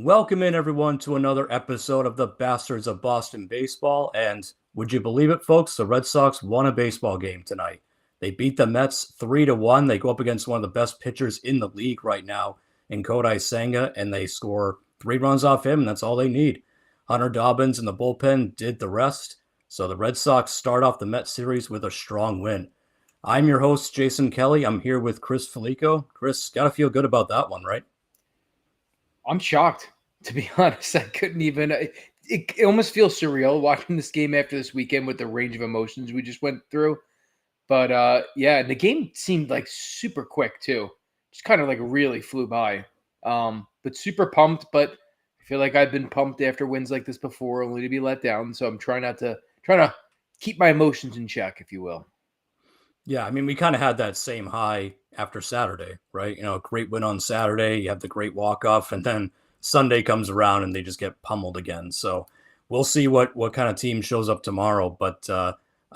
Welcome in, everyone, to another episode of the Bastards of Boston Baseball. And would you believe it, folks? The Red Sox won a baseball game tonight. They beat the Mets 3-1. They go up against one of the best pitchers in the league right now in Kodai Senga, and they score 3 runs off him, and that's all they need. Hunter Dobbins and the bullpen did the rest. So the Red Sox start off the Mets series with a strong win. I'm your host, Jason Kelly. I'm here with Chris Felico. Chris, got to feel good about that one, right? I'm shocked, to be honest. I couldn't even. It almost feels surreal watching this game after this weekend with the range of emotions we just went through. But yeah, the game seemed like super quick too. Just kind of like really flew by. But super pumped. But I feel like I've been pumped after wins like this before, only to be let down. So I'm trying to keep my emotions in check, if you will. Yeah, I mean, we kind of had that same high after Saturday, right? Great win on Saturday. You have the great walk off, and then Sunday comes around and they just get pummeled again. So we'll see what kind of team shows up tomorrow. But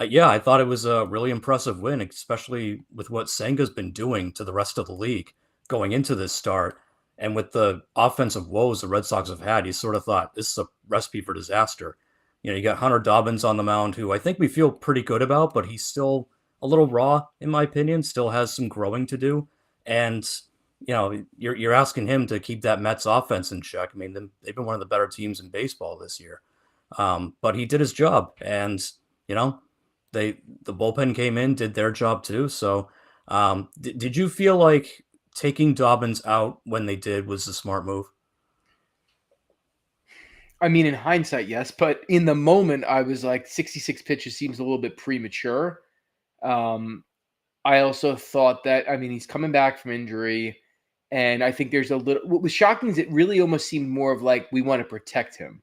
yeah, I thought it was a really impressive win, especially with what Senga's been doing to the rest of the league going into this start. And with the offensive woes the Red Sox have had, you sort of thought this is a recipe for disaster. You got Hunter Dobbins on the mound, who I think we feel pretty good about, but he's still a little raw, in my opinion, still has some growing to do. And, you're asking him to keep that Mets offense in check. I mean, they've been one of the better teams in baseball this year. But he did his job. And, you know, the bullpen came in, did their job too. So did you feel like taking Dobbins out when they did was the smart move? I mean, in hindsight, yes, but in the moment, I was like, 66 pitches seems a little bit premature. Um, I also thought that, I mean, he's coming back from injury, and I think there's a little. What was shocking is it really almost seemed more of like we want to protect him,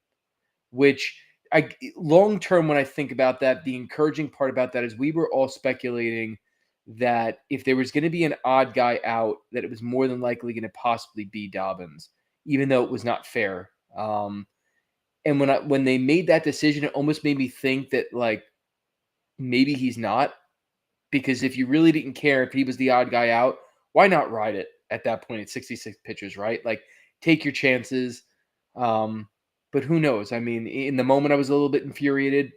which I long term when I think about that, the encouraging part about that is we were all speculating that if there was going to be an odd guy out, that it was more than likely going to possibly be Dobbins, even though it was not fair. And when they made that decision, it almost made me think that like maybe he's not, because if you really didn't care if he was the odd guy out, why not ride it at that point at 66 pitches, right? Like take your chances. But who knows? I mean, in the moment, I was a little bit infuriated.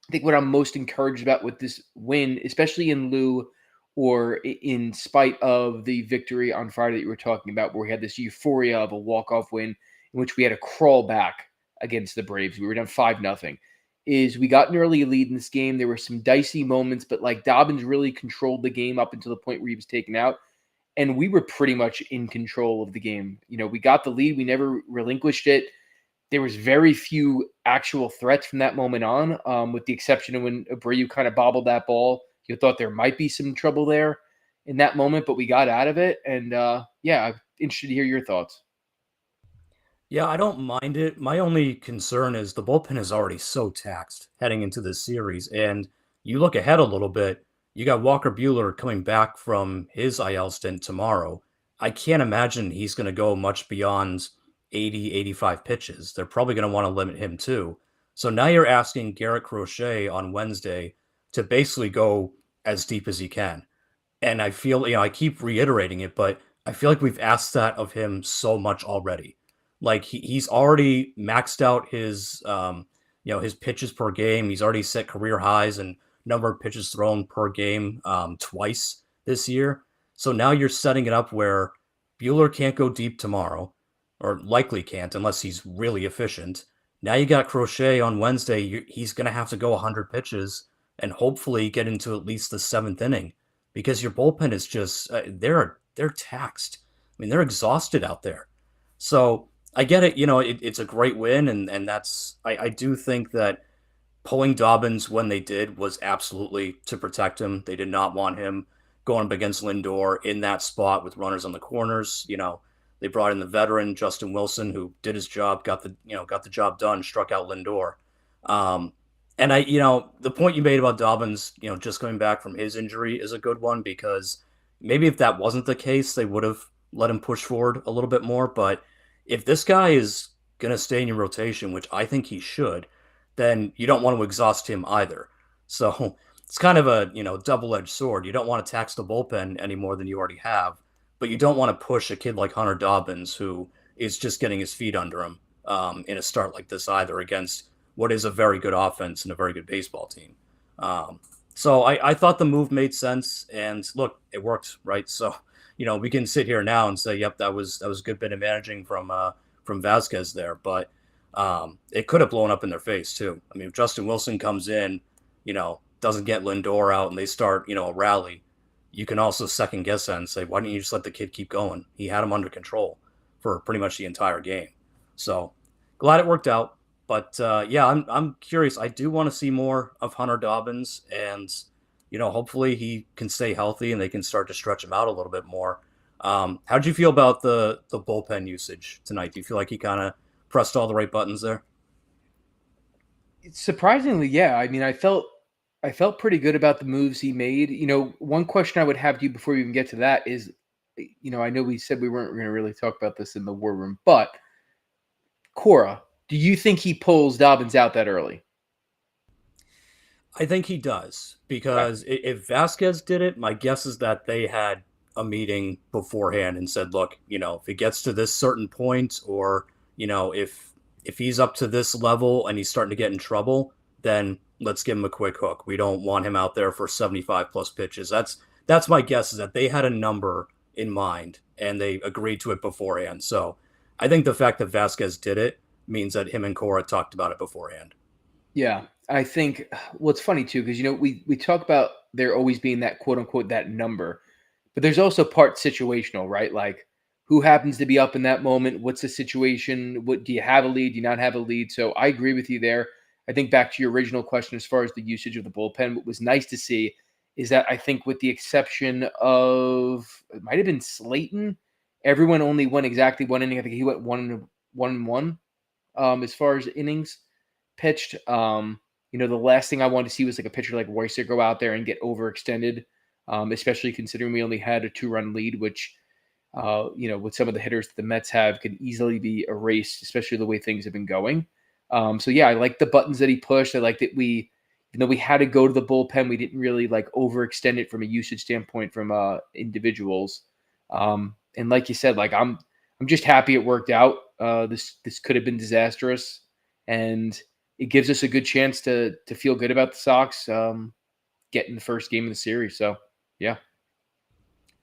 I think what I'm most encouraged about with this win, especially in lieu or in spite of the victory on Friday that you were talking about, where we had this euphoria of a walk-off win in which we had to crawl back against the Braves. We were down 5-0. Is we got an early lead in this game. There were some dicey moments, but like Dobbins really controlled the game up until the point where he was taken out. And we were pretty much in control of the game. We got the lead. We never relinquished it. There was very few actual threats from that moment on, with the exception of when Abreu kind of bobbled that ball. You thought there might be some trouble there in that moment, but we got out of it. And yeah, I'm interested to hear your thoughts. Yeah, I don't mind it. My only concern is the bullpen is already so taxed heading into this series. And you look ahead a little bit, you got Walker Buehler coming back from his IL stint tomorrow. I can't imagine he's going to go much beyond 80, 85 pitches. They're probably going to want to limit him too. So now you're asking Garrett Crochet on Wednesday to basically go as deep as he can. And I feel, I keep reiterating it, but I feel like we've asked that of him so much already. Like he's already maxed out his pitches per game. He's already set career highs and number of pitches thrown per game twice this year. So now you're setting it up where Bueller can't go deep tomorrow, or likely can't unless he's really efficient. Now you got Crochet on Wednesday. He's going to have to go 100 pitches and hopefully get into at least the seventh inning because your bullpen is just they're taxed. I mean, they're exhausted out there. So I get it. It's a great win, and that's I do think that pulling Dobbins when they did was absolutely to protect him. They did not want him going up against Lindor in that spot with runners on the corners. They brought in the veteran Justin Wilson, who did his job, got the job done, struck out Lindor. And the point you made about Dobbins, just coming back from his injury is a good one because maybe if that wasn't the case, they would have let him push forward a little bit more. But if this guy is going to stay in your rotation, which I think he should, then you don't want to exhaust him either. So it's kind of a, double-edged sword. You don't want to tax the bullpen any more than you already have, but you don't want to push a kid like Hunter Dobbins, who is just getting his feet under him in a start like this either against what is a very good offense and a very good baseball team. Um, so I thought the move made sense, and look, it worked, right? So we can sit here now and say, yep, that was a good bit of managing from Vasquez there, but it could have blown up in their face too. I mean, if Justin Wilson comes in, doesn't get Lindor out, and they start a rally, you can also second guess that and say, why didn't you just let the kid keep going? He had him under control for pretty much the entire game. So glad it worked out. But yeah, I'm curious. I do want to see more of Hunter Dobbins, and hopefully he can stay healthy and they can start to stretch him out a little bit more. How did you feel about the bullpen usage tonight? Do you feel like he kind of pressed all the right buttons there? Surprisingly, yeah. I mean, I felt pretty good about the moves he made. One question I would have to you before we even get to that is, I know we said we weren't going to really talk about this in the war room, but Cora, do you think he pulls Dobbins out that early? I think he does Okay. because if Vasquez did it, my guess is that they had a meeting beforehand and said, "Look, if it gets to this certain point, or if he's up to this level and he's starting to get in trouble, then let's give him a quick hook. We don't want him out there for 75 plus pitches." That's my guess is that they had a number in mind and they agreed to it beforehand. So I think the fact that Vasquez did it means that him and Cora talked about it beforehand. Yeah, I think what's funny too, because we talk about there always being that quote unquote that number, but there's also part situational, right? Like who happens to be up in that moment? What's the situation? What do you have a lead? Do you not have a lead? So I agree with you there. I think back to your original question as far as the usage of the bullpen, what was nice to see is that I think with the exception of it might have been Slayton, everyone only went exactly one inning. I think he went one and one as far as innings pitched. The last thing I wanted to see was like a pitcher like Royster go out there and get overextended, especially considering we only had a 2-run lead, which, with some of the hitters that the Mets have, could easily be erased, especially the way things have been going. So yeah, I like the buttons that he pushed. I like that even though we had to go to the bullpen, we didn't really like overextend it from a usage standpoint from individuals. And like you said, like I'm just happy it worked out. This could have been disastrous, and it gives us a good chance to feel good about the Sox getting the first game of the series. So, yeah,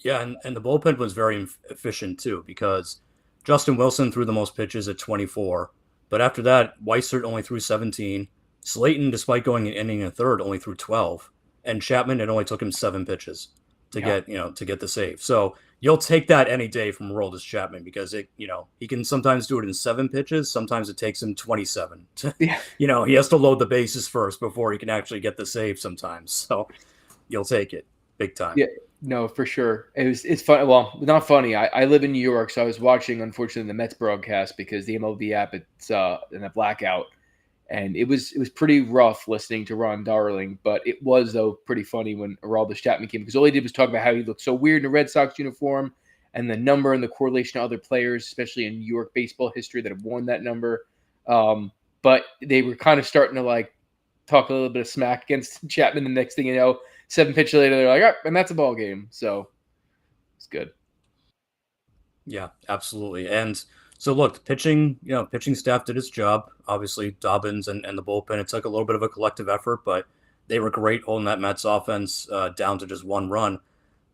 Yeah, and the bullpen was very efficient too because Justin Wilson threw the most pitches at 24, but after that, Weissert only threw 17. Slayton, despite going an inning and a third, only threw 12, and Chapman it only took him 7 pitches to yeah, get the save. So you'll take that any day from Roldis Chapman because he can sometimes do it in 7 pitches, sometimes it takes him 27. yeah, He has to load the bases first before he can actually get the save sometimes. So you'll take it big time. yeah. No, for sure. It's fun. Well, not funny. I live in New York, so I was watching, unfortunately, the Mets broadcast because the MLB app it's in a blackout, and it was pretty rough listening to Ron Darling, but it was though pretty funny when Aroldis Chapman came because all he did was talk about how he looked so weird in a Red Sox uniform and the number and the correlation to other players, especially in New York baseball history that have worn that number. But they were kind of starting to like talk a little bit of smack against Chapman. The next thing you know, 7 pitches later, they're like, "Oh, and that's a ball game." So it's good. Yeah, absolutely. And so look, the pitching staff did its job. Obviously, Dobbins and the bullpen, it took a little bit of a collective effort, but they were great holding that Mets offense down to just one run.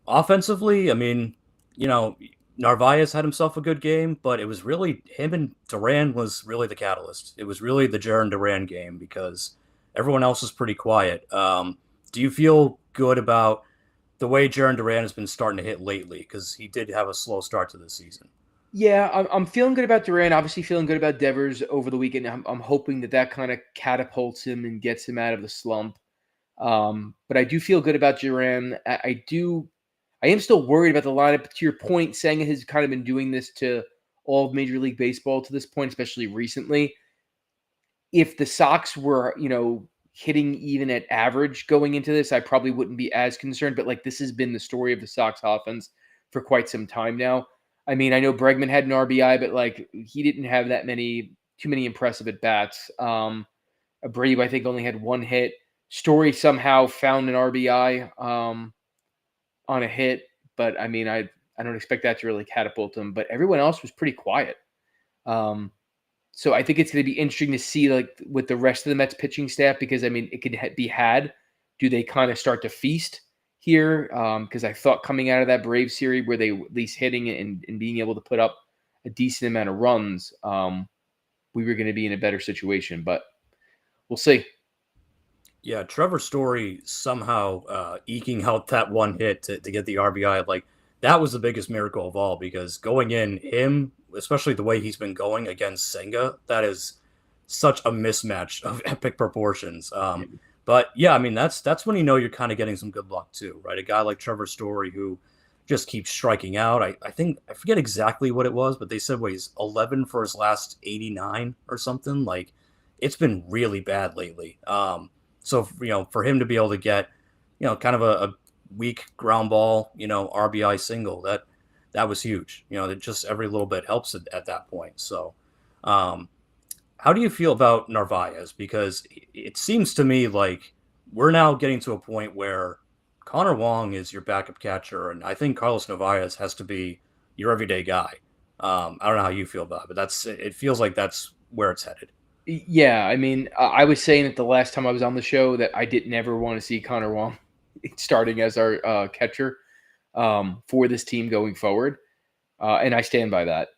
Offensively, I mean, you know, Narvaez had himself a good game, but it was really him and Duran was really the catalyst. It was really the Jaron Duran game because everyone else was pretty quiet. Do you feel good about the way Jaron Duran has been starting to hit lately? Because he did have a slow start to the season. Yeah, I'm feeling good about Duran. Obviously, feeling good about Devers over the weekend. I'm hoping that kind of catapults him and gets him out of the slump. But I do feel good about Duran. I do. I am still worried about the lineup. To your point, Senga has kind of been doing this to all of Major League Baseball to this point, especially recently. If the Sox were, hitting even at average going into this, I probably wouldn't be as concerned. But like this has been the story of the Sox offense for quite some time now. I mean, I know Bregman had an RBI, but like he didn't have too many impressive at bats. Abreu, I think, only had one hit. Story somehow found an RBI on a hit, but I mean, I don't expect that to really catapult him. But everyone else was pretty quiet. Um, so I think it's going to be interesting to see like with the rest of the Mets pitching staff because I mean it could be had. Do they kind of start to feast here? Because I thought coming out of that Brave series where they at least hitting it and being able to put up a decent amount of runs, we were going to be in a better situation. But we'll see. Yeah, Trevor Story somehow eking out that one hit to get the RBI. Like, that was the biggest miracle of all because going in, him, especially the way he's been going against Senga, that is such a mismatch of epic proportions. But yeah, I mean that's when you know you're kind of getting some good luck too, right? A guy like Trevor Story who just keeps striking out. I think I forget exactly what it was, but they said he's 11 for his last 89 or something. Like, it's been really bad lately. So for him to be able to get kind of a weak ground ball RBI single, that was huge. That just every little bit helps at that point. So um, how do you feel about Narvaez? Because it seems to me like we're now getting to a point where Connor Wong is your backup catcher, and I think Carlos Narvaez has to be your everyday guy. I don't know how you feel about it, but it feels like that's where it's headed. Yeah, I mean, I was saying it the last time I was on the show that I didn't ever want to see Connor Wong starting as our catcher for this team going forward, and I stand by that.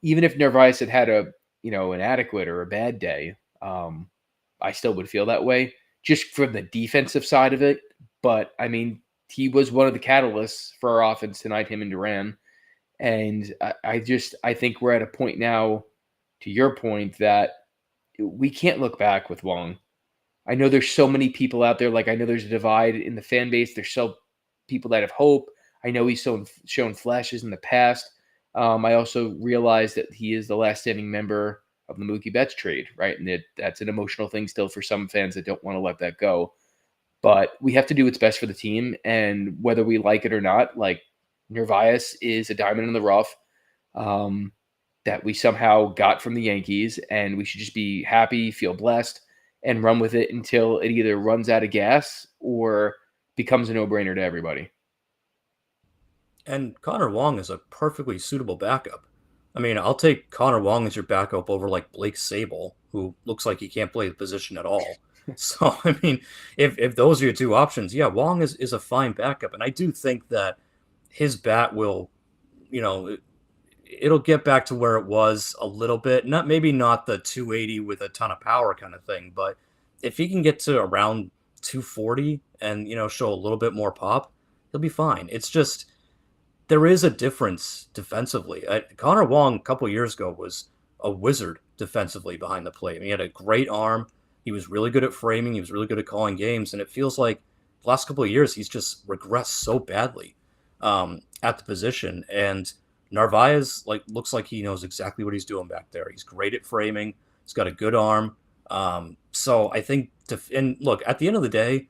Even if Narvaez had a an adequate or a bad day, I still would feel that way just from the defensive side of it. But I mean, he was one of the catalysts for our offense tonight, him and Duran, and I think we're at a point now, to your point, that we can't look back with Wong. I know there's so many people out there. Like I know there's a divide in the fan base. There's so people that have hope. I know he's shown flashes in the past. I also realize that he is the last standing member of the Mookie Betts trade, right? And that's an emotional thing still for some fans that don't want to let that go. But we have to do what's best for the team, and whether we like it or not, like Narvaez is a diamond in the rough. That we somehow got from the Yankees, and we should just be happy, feel blessed, and run with it until it either runs out of gas or becomes a no-brainer to everybody. And Connor Wong is a perfectly suitable backup. I mean, I'll take Connor Wong as your backup over like Blake Sable, who looks like he can't play the position at all. So I mean, if those are your two options, yeah, Wong is a fine backup, and I do think that his bat will, you know, it'll get back to where it was a little bit. Not the 280 with a ton of power kind of thing, but if he can get to around 240 and show a little bit more pop, he'll be fine. It's just there is a difference defensively. Connor Wong a couple years ago was a wizard defensively behind the plate. I mean, he had a great arm. He was really good at framing. He was really good at calling games, and it feels like the last couple of years he's just regressed so badly at the position. And Narvaez looks like he knows exactly what he's doing back there. He's great at framing. He's got a good arm. So I think and look, at the end of the day,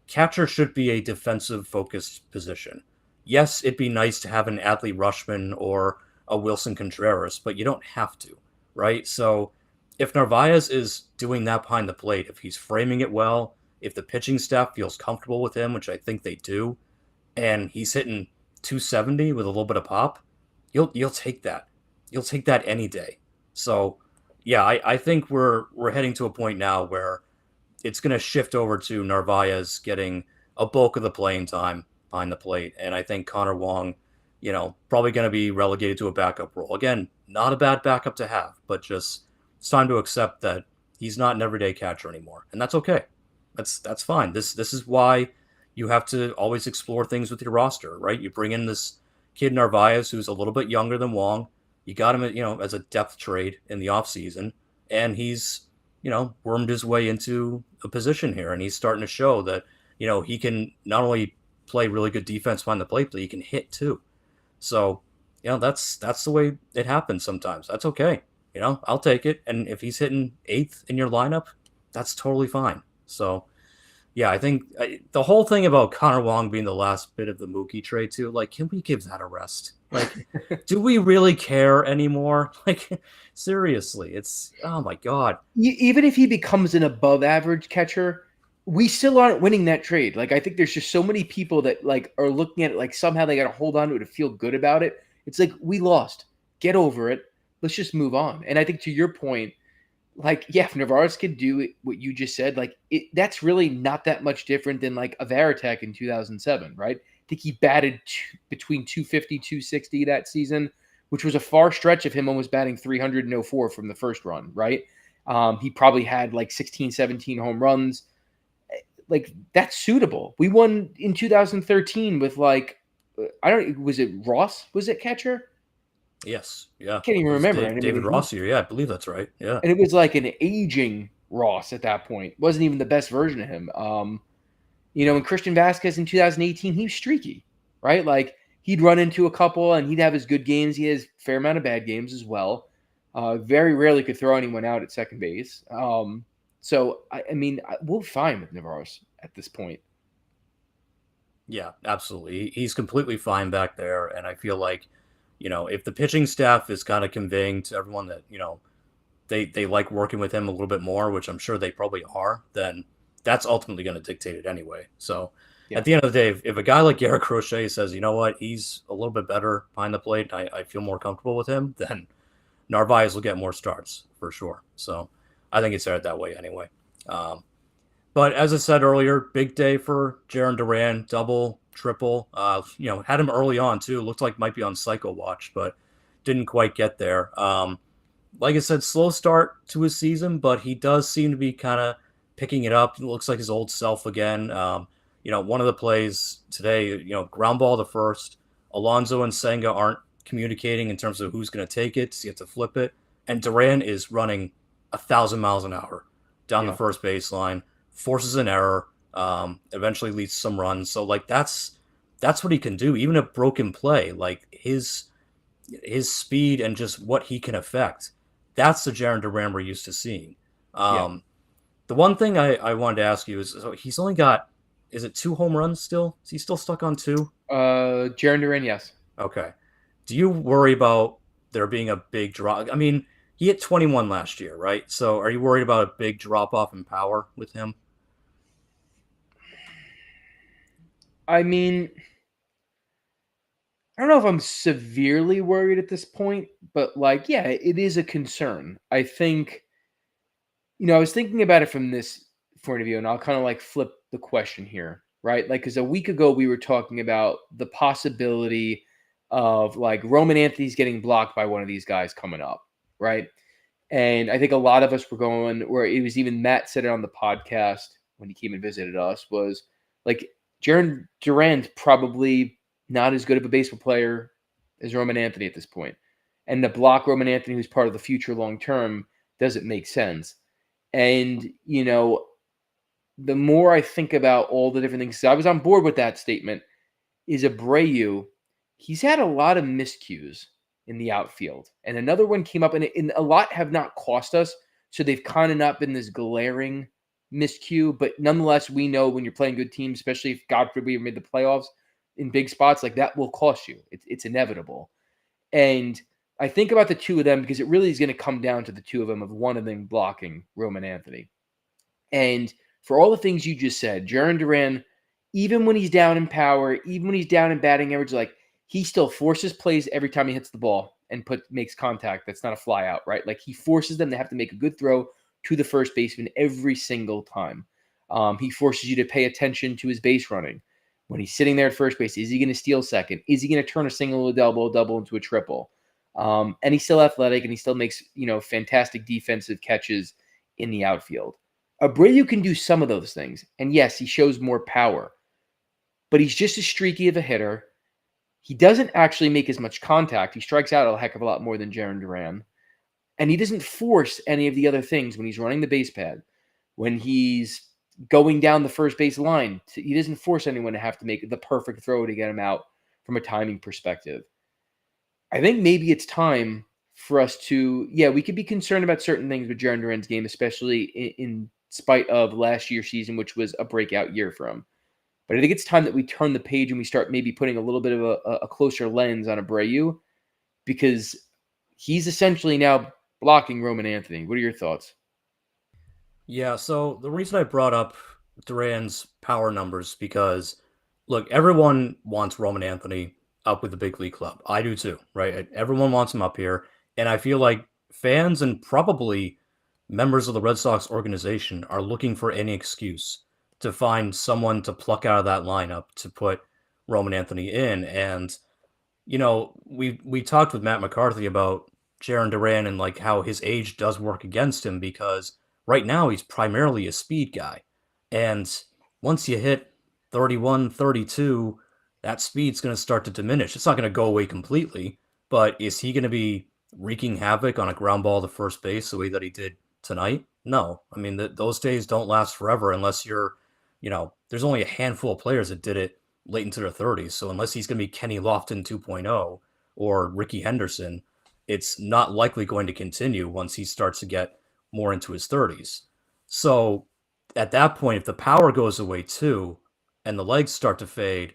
catcher should be a defensive focused position. Yes, it'd be nice to have an Adley Rushman or a Wilson Contreras, but you don't have to, right? So if Narvaez is doing that behind the plate, if he's framing it well, if the pitching staff feels comfortable with him, which I think they do, and he's hitting 270 with a little bit of pop, you'll take that. You'll take that any day. So yeah, I think we're heading to a point now where it's going to shift over to Narvaez getting a bulk of the playing time behind the plate. And I think Connor Wong, probably going to be relegated to a backup role. Again, not a bad backup to have, but just it's time to accept that he's not an everyday catcher anymore. And that's okay. That's fine. This is why you have to always explore things with your roster, right? You bring in this kid Narvaez who's a little bit younger than Wong. You got him, as a depth trade in the offseason, and he's wormed his way into a position here, and he's starting to show that, he can not only play really good defense behind the plate, but he can hit too. So, that's the way it happens sometimes. That's okay. I'll take it. And if he's hitting eighth in your lineup, that's totally fine. So, yeah, I think the whole thing about Connor Wong being the last bit of the Mookie trade too, like, can we give that a rest? Like, do we really care anymore? Like, seriously, it's, oh my God. Even if he becomes an above average catcher, we still aren't winning that trade. Like I think there's just so many people that like are looking at it like somehow they got to hold on to it to feel good about it. It's like we lost. Get over it. let's just move on. And I think to your point, like, yeah, if Navarez could do what you just said, like that's really not that much different than like a Varitek in 2007, right? I think he batted between 250, 260 that season, which was a far stretch of him almost batting 304 from the first run, right? He probably had like 16, 17 home runs. Like that's suitable. We won in 2013 with like, I don't, was it Ross? Was it catcher? Yes, yeah. Can't even It was remember. And I David mean, Ross here. Yeah, I believe that's right. Yeah. and it was like an aging Ross at that point. Wasn't even the best version of him. And Christian Vasquez in 2018, he was streaky, right? Like he'd run into a couple and he'd have his good games. He has a fair amount of bad games as well. Very rarely could throw anyone out at second base. We're fine with Navarro's at this point. Yeah, absolutely. He's completely fine back there, and I feel like, if the pitching staff is kind of conveying to everyone that, they like working with him a little bit more, which I'm sure they probably are, then that's ultimately going to dictate it anyway. So Yeah, at the end of the day, if a guy like Garrett Crochet says, you know what, he's a little bit better behind the plate, I feel more comfortable with him, then Narvaez will get more starts for sure. So I think it's there that way anyway. Um, but as I said earlier, big day for Jaron Duran, double, triple. Had him early on too. Looked like might be on cycle watch, but didn't quite get there. Like I said, slow start to his season, but he does seem to be kind of picking it up. He looks like his old self again. One of the plays today, ground ball to first. Alonso and Senga aren't communicating in terms of who's going to take it. So you have to flip it. And Duran is running 1,000 miles an hour down the yeah, first baseline, forces an error, eventually leads some runs. So like that's what he can do. Even a broken play, like his speed and just what he can affect. That's the Jaron Duran we're used to seeing. yeah. Um, the one thing I wanted to ask you is, so he's only got, is it 2 home runs still? Is he still stuck on two? Jaron Duran, yes. Okay. Do you worry about there being a big drop? I mean, he hit 21 last year, right? So are you worried about a big drop off in power with him? I mean, I don't know if I'm severely worried at this point, but like, yeah, it is a concern. I think, I was thinking about it from this point of view, and I'll kind of like flip the question here, right? Like, because a week ago we were talking about the possibility of like Roman Anthony's getting blocked by one of these guys coming up, right? And I think a lot of us were going where it was even Matt said it on the podcast when he came and visited us was like Jaron Duran's probably not as good of a baseball player as Roman Anthony at this point. And to block Roman Anthony, who's part of the future long term, doesn't make sense. And, the more I think about all the different things, I was on board with that statement, is Abreu. He's had a lot of miscues in the outfield. And another one came up, and a lot have not cost us. So they've kind of not been this glaring miscue. But nonetheless, we know when you're playing good teams, especially if God forbid we made the playoffs in big spots, like that will cost you. It's inevitable. And I think about the two of them because it really is going to come down to the two of them, of one of them blocking Roman Anthony. And for all the things you just said, Jaron Duran, even when he's down in power, even when he's down in batting average, like he still forces plays every time he hits the ball and makes contact. That's not a fly out, right? Like he forces them to have to make a good throw to the first baseman every single time. He forces you to pay attention to his base running. When he's sitting there at first base, is he going to steal second? Is he going to turn a single to double into a triple? And he's still athletic and he still makes, fantastic defensive catches in the outfield. Abreu can do some of those things. And yes, he shows more power, but he's just as streaky of a hitter. He doesn't actually make as much contact. He strikes out a heck of a lot more than Jaron Duran. And he doesn't force any of the other things when he's running the base pad, when he's going down the first base line. He doesn't force anyone to have to make the perfect throw to get him out from a timing perspective. I think maybe it's time for us to, yeah, we could be concerned about certain things with Jaron Duran's game, especially in spite of last year's season, which was a breakout year for him. But I think it's time that we turn the page and we start maybe putting a little bit of a closer lens on Abreu because he's essentially now blocking Roman Anthony. What are your thoughts? Yeah, so the reason I brought up Duran's power numbers because look, everyone wants Roman Anthony up with the big league club. I do too, right? Everyone wants him up here. And I feel like fans and probably members of the Red Sox organization are looking for any excuse to find someone to pluck out of that lineup to put Roman Anthony in. And we talked with Matt McCarthy about Jaron Duran and like how his age does work against him because right now he's primarily a speed guy. And once you hit 31, 32, that speed's going to start to diminish. It's not going to go away completely, but is he going to be wreaking havoc on a ground ball to first base the way that he did tonight? No. I mean, those days don't last forever unless there's only a handful of players that did it late into their 30s. So unless he's going to be Kenny Lofton 2.0 or Ricky Henderson, it's not likely going to continue once he starts to get more into his 30s. So at that point, if the power goes away too and the legs start to fade,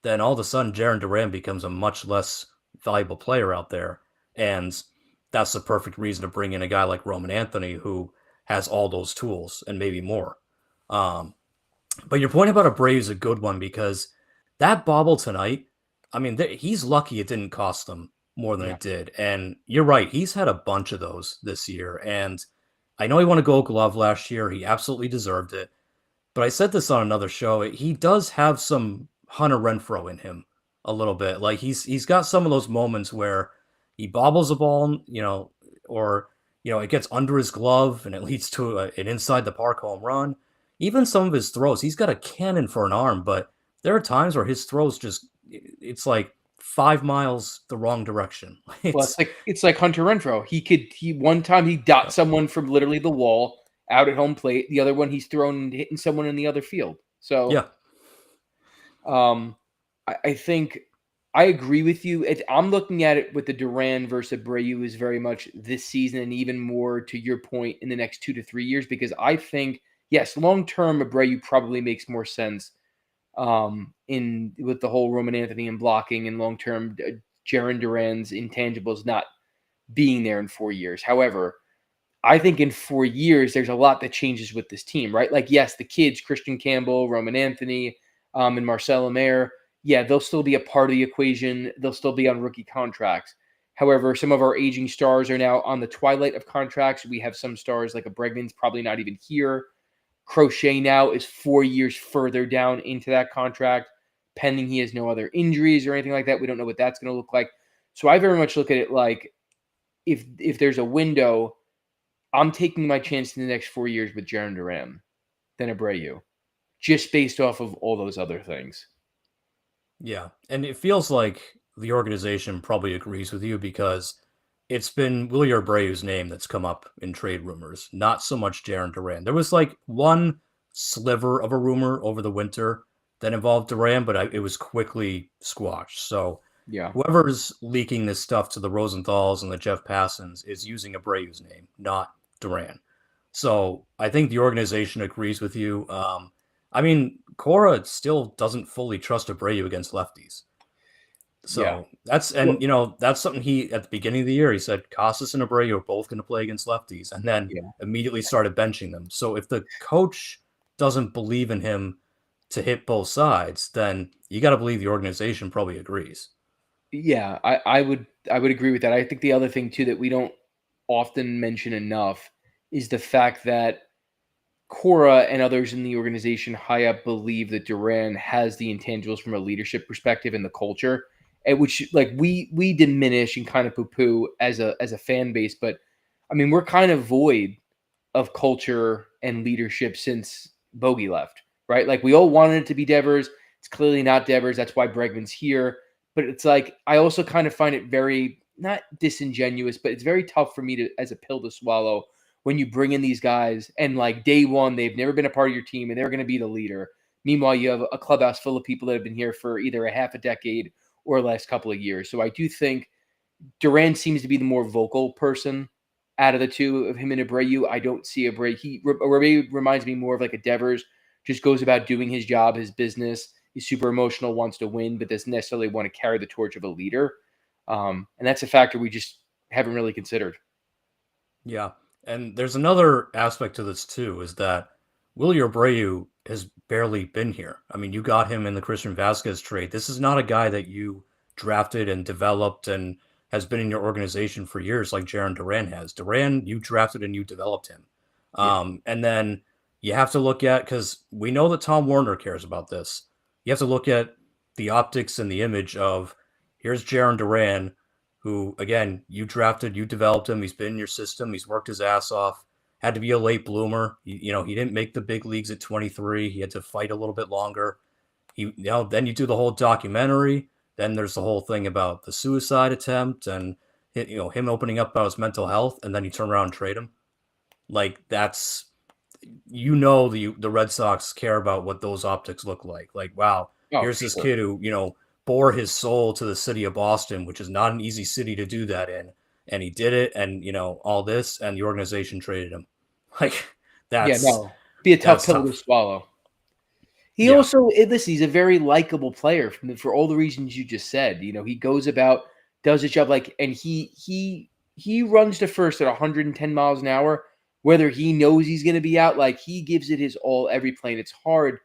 then all of a sudden Jaron Duran becomes a much less valuable player out there. And that's the perfect reason to bring in a guy like Roman Anthony who has all those tools and maybe more. Um, but your point about Abreu is a good one because that bobble tonight, I mean, he's lucky it didn't cost them more than Yeah. it did. And you're right, he's had a bunch of those this year. And I know he won a Gold Glove last year. He absolutely deserved it. But I said this on another show. He does have some Hunter Renfroe in him a little bit. Like he's got some of those moments where he bobbles a ball, or it gets under his glove and it leads to an inside the park home run. Even some of his throws, he's got a cannon for an arm, but there are times where his throws it's like 5 miles the wrong direction. Well, It's it's like Hunter Renfroe. He one time he dot yeah, someone from literally the wall out at home plate. The other one he's thrown and hitting someone in the other field. So yeah, um, I think I agree with you. I'm looking at it with the Duran versus Abreu is very much this season, and even more to your point in the next 2 to 3 years, because I think yes, long term Abreu probably makes more sense in with the whole Roman Anthony and blocking and long term Jaron Duran's intangibles not being there in 4 years. However, I think in 4 years, there's a lot that changes with this team, right? Like, yes, the kids, Christian Campbell, Roman Anthony, and Marcelo Mayer, yeah, they'll still be a part of the equation. They'll still be on rookie contracts. However, some of our aging stars are now on the twilight of contracts. We have some stars like a Bregman's probably not even here. Crochet now is 4 years further down into that contract, pending he has no other injuries or anything like that. We don't know what that's going to look like. So I very much look at it like if there's a window, I'm taking my chance in the next 4 years with Jaron Duran than Abreu, just based off of all those other things. yeah. And it feels like the organization probably agrees with you because it's been Willie Abreu's name that's come up in trade rumors, not so much Jaron Duran. There was like one sliver of a rumor over the winter that involved Duran, but it was quickly squashed. So Yeah. whoever's leaking this stuff to the Rosenthals and the Jeff Passons is using Abreu's name, not Duran. So I think the organization agrees with you. I mean, Cora still doesn't fully trust Abreu against lefties. Yeah. So Well, that's something he at the beginning of the year he said Casas and Abreu are both going to play against lefties, and then yeah. immediately started benching them. So if the coach doesn't believe in him to hit both sides, then you got to believe the organization probably agrees. Yeah, I would agree with that. I think the other thing too that we don't often mention enough is the fact that Cora and others in the organization high up believe that Duran has the intangibles from a leadership perspective and the culture, and which like we diminish and kind of poo poo as a fan base, but I mean we're kind of void of culture and leadership since Bogey left, right? Like we all wanted it to be Devers. It's clearly not Devers. That's why Bregman's here. But it's like I also kind of find it very not disingenuous, but it's very tough for me to as a pill to swallow when you bring in these guys and like day one they've never been a part of your team and they're going to be the leader. Meanwhile, you have a clubhouse full of people that have been here for either a half a decade or the last couple of years. So I do think Duran seems to be the more vocal person out of the two of him and Abreu. I don't see Abreu reminds me more of like a Devers, just goes about doing his job, his business. He's super emotional, wants to win, but doesn't necessarily want to carry the torch of a leader. And that's a factor we just haven't really considered. Yeah, and there's another aspect to this too, is that Willie Abreu has barely been here. I mean, you got him in the Christian Vasquez trade. This is not a guy that you drafted and developed and has been in your organization for years, like Jaron Duran has. Duran, you drafted and you developed him. Yeah. And then you have to look at, because we know that Tom Warner cares about this. You have to look at the optics and the image of here's Jaron Duran, who again you drafted, you developed him. He's been in your system. He's worked his ass off. Had to be a late bloomer. He didn't make the big leagues at 23. He had to fight a little bit longer. Then you do the whole documentary. Then there's the whole thing about the suicide attempt and him opening up about his mental health, and then you turn around and trade him. Like that's the Red Sox care about what those optics look like. Like, wow, Oh, here's for this sure. kid who, bore his soul to the city of Boston, which is not an easy city to do that in. And he did it, and all this, and the organization traded him. Like, Yeah, that's no, be a tough that's pill to tough. swallow. He Yeah. also listen, he's a very likable player for all the reasons you just said. He goes about, does his job like, and he runs to first at 110 miles an hour, whether he knows he's going to be out. Like he gives it his all every play. And it's hard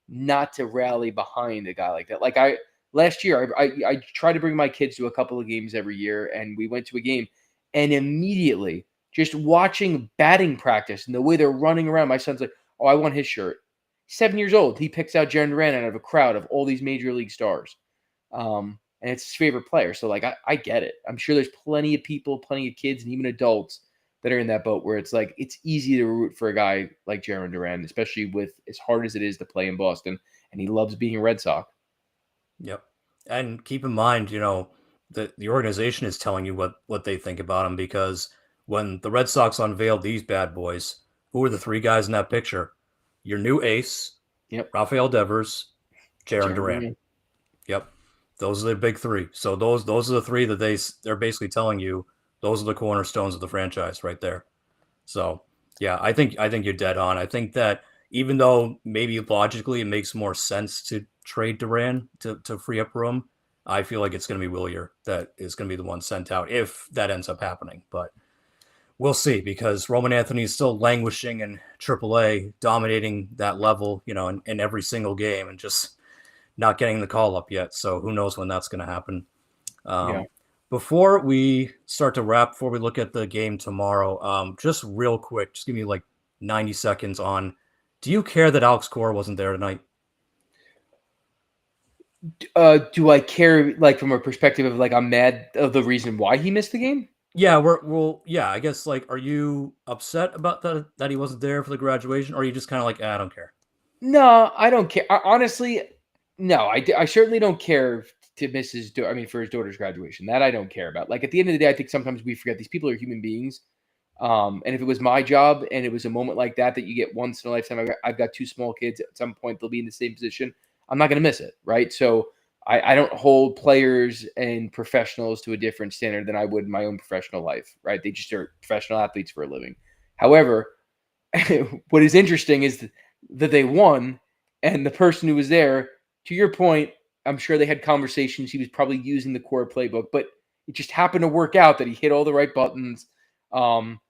not to rally behind a guy like that. Like I last year, I try to bring my kids to a couple of games every year, and we went to a game, and immediately just watching batting practice and the way they're running around, my son's like, "Oh, I want his shirt." 7 years old, he picks out Jaron Duran out of a crowd of all these major league stars. And it's his favorite player. So, like, I get it. I'm sure there's plenty of people, plenty of kids, and even adults that are in that boat where it's like it's easy to root for a guy like Jaron Duran, especially with as hard as it is to play in Boston, and he loves being a Red Sox. Yep. And keep in mind, the organization is telling you what they think about him, because when the Red Sox unveiled these bad boys, who were the three guys in that picture? Your new ace, Yep, Rafael Devers, Jaron Jaron Duran. Duran. Yep. Those are the big three. So those are the three that they're basically telling you those are the cornerstones of the franchise right there. So yeah, I think you're dead on. I think that even though maybe logically it makes more sense to trade Duran to free up room, I feel like it's going to be Willier that is going to be the one sent out if that ends up happening. But we'll see, because Roman Anthony is still languishing in AAA, dominating that level, in every single game, and just not getting the call up yet. So who knows when that's going to happen. Yeah. Um, Before we start to wrap, before we look at the game tomorrow, just real quick, just give me like 90 seconds on. Do you care that Alex Cora wasn't there tonight? Do I care like from a perspective of like I'm mad of the reason why he missed the game? Yeah, yeah, I guess like, are you upset about that he wasn't there for the graduation, or are you just kind of like, I don't care? No, I don't care. Honestly, no, I certainly don't care to miss I mean, for his daughter's graduation. That I don't care about. Like at the end of the day, I think sometimes we forget these people are human beings. And if it was my job and it was a moment like that you get once in a lifetime, I've got two small kids. At some point, they'll be in the same position. I'm not going to miss it, right? So I don't hold players and professionals to a different standard than I would in my own professional life, right? They just are professional athletes for a living. However, what is interesting is that they won, and the person who was there, to your point, I'm sure they had conversations. He was probably using the core playbook, but it just happened to work out that he hit all the right buttons. Um,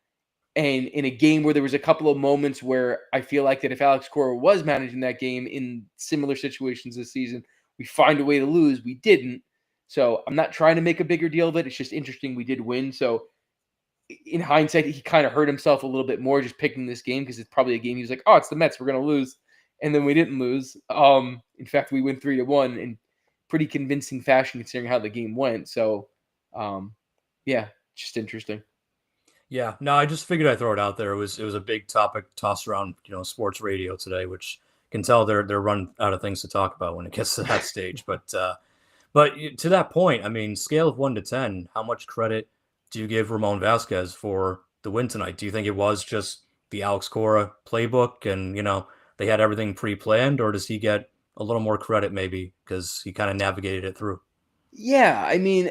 and in a game where there was a couple of moments where I feel like that if Alex Cora was managing that game in similar situations this season, we find a way to lose. We didn't. So I'm not trying to make a bigger deal of it. It's just interesting we did win. So in hindsight, he kind of hurt himself a little bit more just picking this game because it's probably a game he was like, "Oh, it's the Mets, we're gonna lose," and then we didn't lose. In fact, we win 3-1 in pretty convincing fashion considering how the game went. So, um, yeah, just interesting. Yeah, no, I just figured I'd throw it out there. It was a big topic tossed around, sports radio today, which can tell they're run out of things to talk about when it gets to that stage. But to that point, I mean, scale of 1 to 10, how much credit do you give Ramon Vasquez for the win tonight? Do you think it was just the Alex Cora playbook, and they had everything pre-planned, or does he get a little more credit maybe because he kind of navigated it through? Yeah, I mean,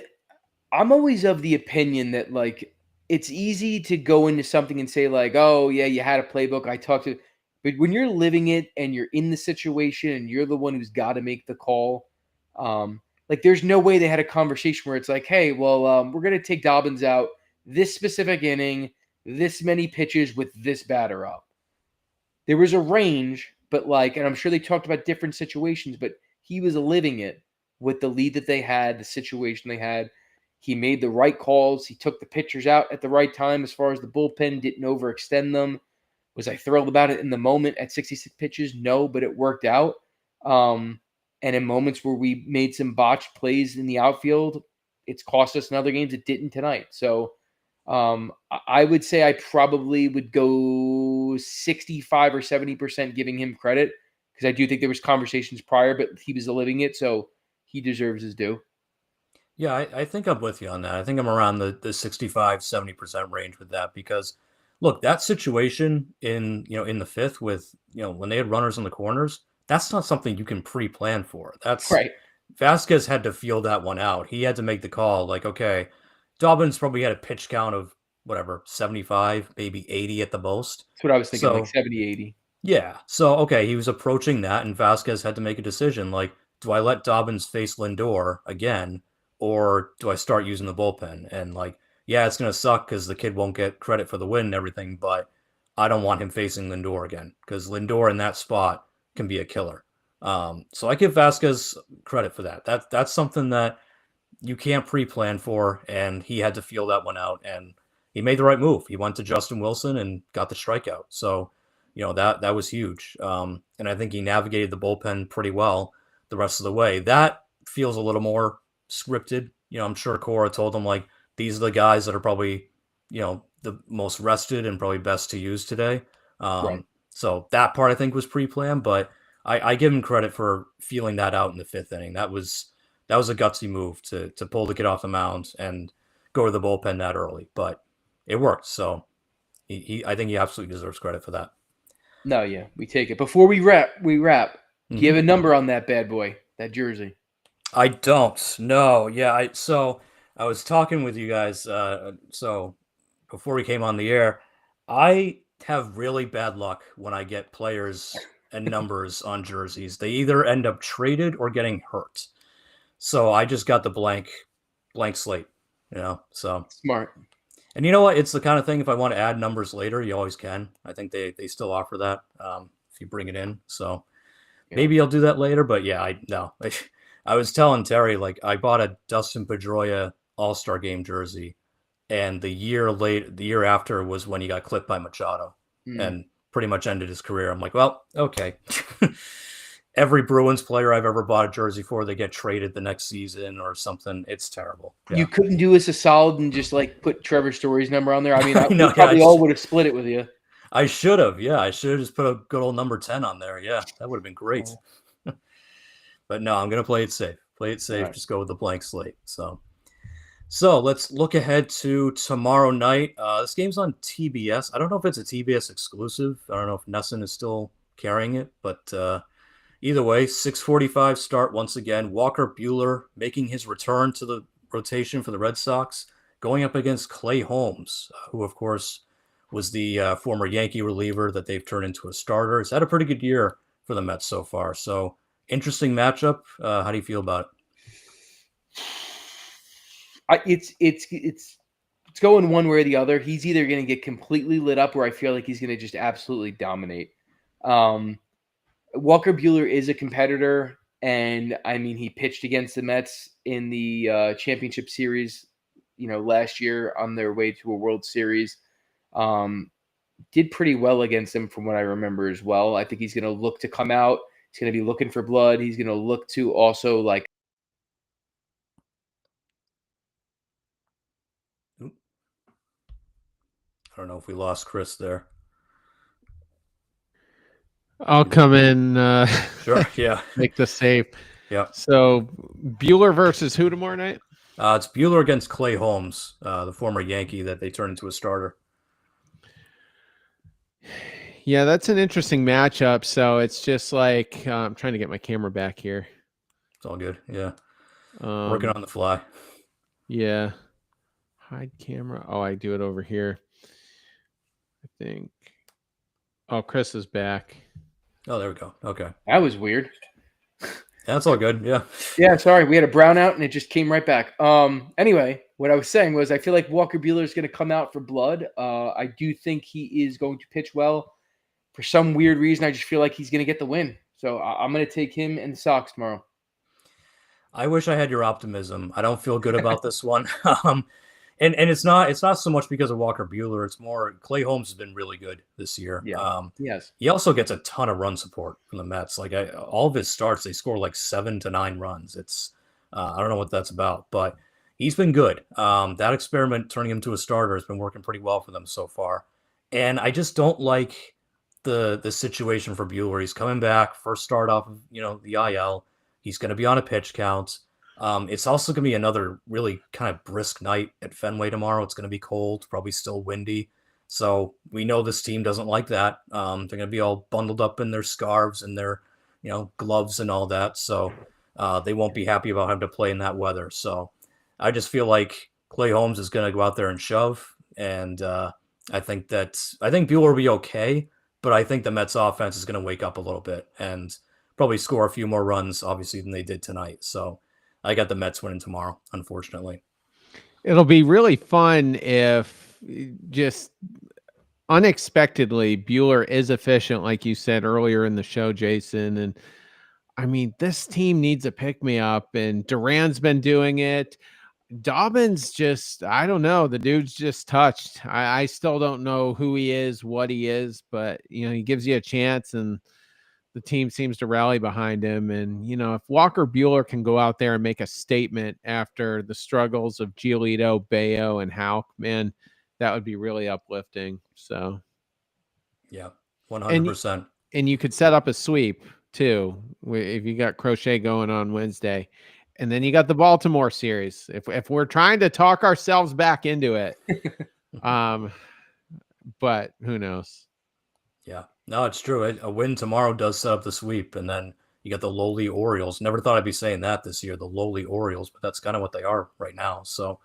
I'm always of the opinion that like it's easy to go into something and say like, "Oh yeah, you had a playbook." I talked to, but when you're living it and you're in the situation and you're the one who's got to make the call, like there's no way they had a conversation where it's like, "Hey, well, we're gonna take Dobbins out this specific inning, this many pitches with this batter up." There was a range, but like, and I'm sure they talked about different situations, but he was living it with the lead that they had, the situation they had. He made the right calls. He took the pitchers out at the right time as far as the bullpen, didn't overextend them. Was I thrilled about it in the moment at 66 pitches? No, but it worked out. And in moments where we made some botched plays in the outfield, it's cost us in other games. It didn't tonight. So I would say I probably would go 65 or 70% giving him credit, because I do think there was conversations prior, but he was living it, so he deserves his due. Yeah, I think I'm with you on that. I think I'm around the 65, 70% range with that because look, that situation in the fifth with, when they had runners in the corners, that's not something you can pre-plan for. That's Right. Vasquez had to feel that one out. He had to make the call like, okay, Dobbins probably had a pitch count of whatever, 75, maybe 80 at the most. That's what I was thinking, like So 70, 80. yeah. So, okay, he was approaching that, and Vasquez had to make a decision. Like, do I let Dobbins face Lindor again, or do I start using the bullpen? And, like, yeah, it's going to suck because the kid won't get credit for the win and everything, but I don't want him facing Lindor again because Lindor in that spot can be a killer. So I give Vasquez credit for that. That's something that you can't pre-plan for, and he had to feel that one out, and he made the right move. He went to Justin Wilson and got the strikeout. So, that was huge. And I think he navigated the bullpen pretty well the rest of the way. That feels a little more scripted. I'm sure Cora told him like these are the guys that are probably the most rested and probably best to use today. Right. So that part I think was pre-planned, but I give him credit for feeling that out in the fifth inning. That was a gutsy move to pull the kid off the mound and go to the bullpen that early, but it worked. So I think he absolutely deserves credit for that. No, yeah, we take it. Before we wrap. Do you Hmm. have a number on that bad boy, that jersey? I don't. No. Yeah. I was talking with you guys. So before we came on the air, I have really bad luck when I get players and numbers on jerseys. They either end up traded or getting hurt. So I just got the blank slate. So Smart. and you know what? It's the kind of thing if I want to add numbers later, you always can. I think they still offer that if you bring it in. So Yeah. maybe I'll do that later. But yeah, I no. I was telling Terry like I bought a Dustin Pedroia All Star Game jersey, and the year after was when he got clipped by Machado, Mm. and pretty much ended his career. I'm like, well, okay. Every Bruins player I've ever bought a jersey for, they get traded the next season or something. It's terrible. You Yeah. couldn't do us a solid and just like put Trevor Story's number on there. I mean, I we know. Yeah, probably all would have split it with you. I should have. Yeah, I should have just put a good old number 10 on there. Yeah, that would have been great. Oh, But no, I'm gonna play it safe. Play it all safe. right. Just go with the blank slate. So let's look ahead to tomorrow night. This game's on TBS. I don't know if it's a TBS exclusive. I don't know if Nesson is still carrying it, but either way, 6:45 start once again. Walker Buehler making his return to the rotation for the Red Sox, going up against Clay Holmes, who of course was the former Yankee reliever that they've turned into a starter. He's had a pretty good year for the Mets so far. So interesting matchup. How do you feel about it? It's going one way or the other. He's either going to get completely lit up, or I feel like he's going to just absolutely dominate. Um, Walker Buehler is a competitor, and I mean he pitched against the Mets in the championship series, last year on their way to a World Series. Um, did pretty well against them from what I remember as well. I think he's going to look to come out. He's going to be looking for blood. He's going to look to also like. Oop, I don't know if we lost Chris there. I'll come in, Sure. Yeah. make the save. Yeah. So Bueller versus who tomorrow night? It's Buehler against Clay Holmes, the former Yankee that they turned into a starter. Yeah, that's an interesting matchup. So it's just like I'm trying to get my camera back here. It's all good. Yeah. Working on the fly. Yeah. Hide camera. Oh, I do it over here. I think. Oh, Chris is back. Oh, there we go. Okay. That was weird. That's all good. Yeah. Yeah, sorry, we had a brownout and it just came right back. Anyway, what I was saying was I feel like Walker Buehler is going to come out for blood. I do think he is going to pitch well. For some weird reason, I just feel like he's going to get the win. So I'm going to take him and the Sox tomorrow. I wish I had your optimism. I don't feel good about this one. And it's not so much because of Walker Buehler. It's more Clay Holmes has been really good this year. Yeah. Yes. He also gets a ton of run support from the Mets. Like all of his starts, they score like 7 to 9 runs. It's I don't know what that's about, but he's been good. That experiment turning him to a starter has been working pretty well for them so far. And I just don't like the situation for Buehler. He's coming back, first start off of the IL. He's going to be on a pitch count. It's also going to be another really kind of brisk night at Fenway tomorrow. It's going to be cold, probably still windy. So we know this team doesn't like that. They're going to be all bundled up in their scarves and their, gloves and all that. So they won't be happy about having to play in that weather. So I just feel like Clay Holmes is going to go out there and shove. And I think Buehler will be okay, but I think the Mets offense is going to wake up a little bit and probably score a few more runs, obviously, than they did tonight. So I got the Mets winning tomorrow, unfortunately. It'll be really fun if just unexpectedly Bueller is efficient, like you said earlier in the show, Jason. And I mean, this team needs a pick me up, and Duran's been doing it. Dobbins just, I don't know. The dude's just touched. I still don't know who he is, what he is, but he gives you a chance, and the team seems to rally behind him. And, if Walker Buehler can go out there and make a statement after the struggles of Giolito, Bayo, and Houck, man, that would be really uplifting. So, yeah, 100%. And you could set up a sweep too, if you got Crochet going on Wednesday. And then you got the Baltimore series. If we're trying to talk ourselves back into it, but who knows? Yeah, no, it's true. A win tomorrow does set up the sweep, and then you got the lowly Orioles. Never thought I'd be saying that this year, the lowly Orioles, but that's kind of what they are right now. So,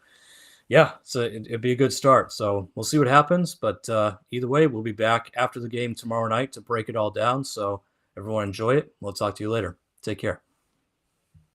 yeah, so it'd be a good start. So we'll see what happens, but either way, we'll be back after the game tomorrow night to break it all down. So everyone enjoy it. We'll talk to you later. Take care.